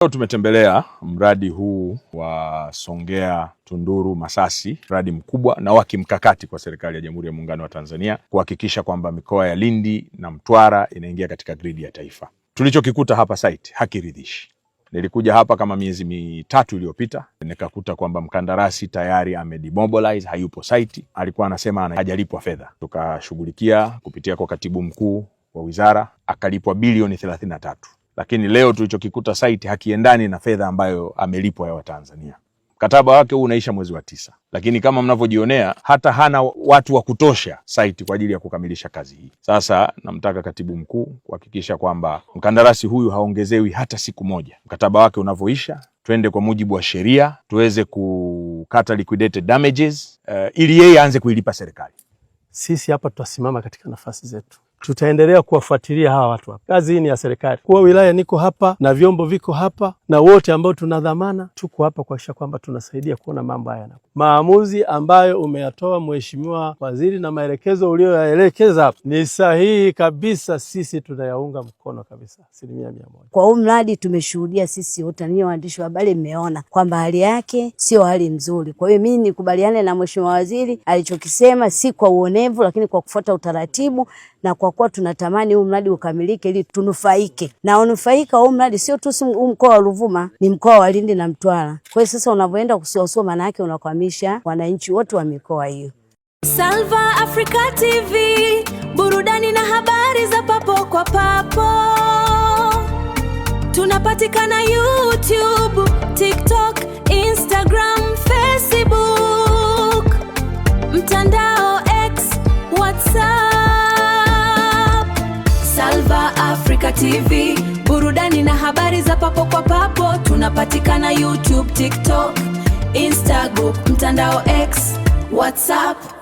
Leo tumetembelea mradi huu wa Songea Tunduru Masasi, mradi mkubwa na wa kimkakati kwa serikali ya Jamhuri ya Muungano wa Tanzania kuhakikisha kwamba mikoa ya Lindi na Mtwara inaingia katika gridi ya taifa. Tulichokikuta hapa site hakiridhishi. Nilikuja hapa kama miezi mitatu iliyopita, nikakuta kwamba mkandarasi tayari amedemobilize, hayupo site. Alikuwa anasema hajalipwa fedha. Tukashughulikia kupitia kwa katibu mkuu wa wizara, akalipwa bilioni 33. Lakini leo tulichokikuta site hakiendani na fedha ambayo amelipwa ya Watanzania. Mkataba wake huu unaisha mwezi wa 9. Lakini kama mnavyojionea hata hana watu wa kutosha site kwa ajili ya kukamilisha kazi hii. Sasa namtaka katibu mkuu kuhakikisha kwamba mkandarasi huyu haongezewi hata siku moja. Mkataba wake unavyoisha, twende kwa mujibu wa sheria, tuweze kukata liquidated damages ili yeye aanze kuilipa serikali. Sisi hapa tutasimama katika nafasi zetu. Tutaendelea kuwafuatilia hawa watu hapa. Kazi hii ni ya serikali. Kwa wilaya niko hapa na vyombo viko hapa na wote ambao tuna dhamana tuko hapa kuhakikisha kwamba tunasaidia kuona mambo haya. Maamuzi ambayo umeyatoa Mheshimiwa Waziri na maelekezo uliyoyaelekeza hapa ni sahihi kabisa, sisi tunayaunga mkono kabisa 100%. Kwa huu mradi tumeshuhudia sisi wote, ninyi waandishi wa habari mmeona kwamba hali yake sio hali nzuri. Kwa hiyo mimi nikubaliane na Mheshimiwa Waziri alichokisema, si kwa uonevu lakini kwa kufuata utaratibu, na kwa kuwa tunatamani huu mradi ukamilike ili tunufaike. Na unufaika huu mradi sio tu mkoa wa Ruvuma, ni mkoa wa Lindi na Mtwara. Kwa hiyo sasa unavyoenda kusuasua, maana yake unakwamisha wananchi wote wa mikoa hiyo. Salva Africa TV, burudani na habari za papo kwa papo. Tunapatikana YouTube, TikTok, Instagram, Facebook, mtandao X, WhatsApp. Salva Africa TV, burudani na habari za papo kwa papo. Tunapatikana YouTube, TikTok, Instagram, mtandao X, WhatsApp.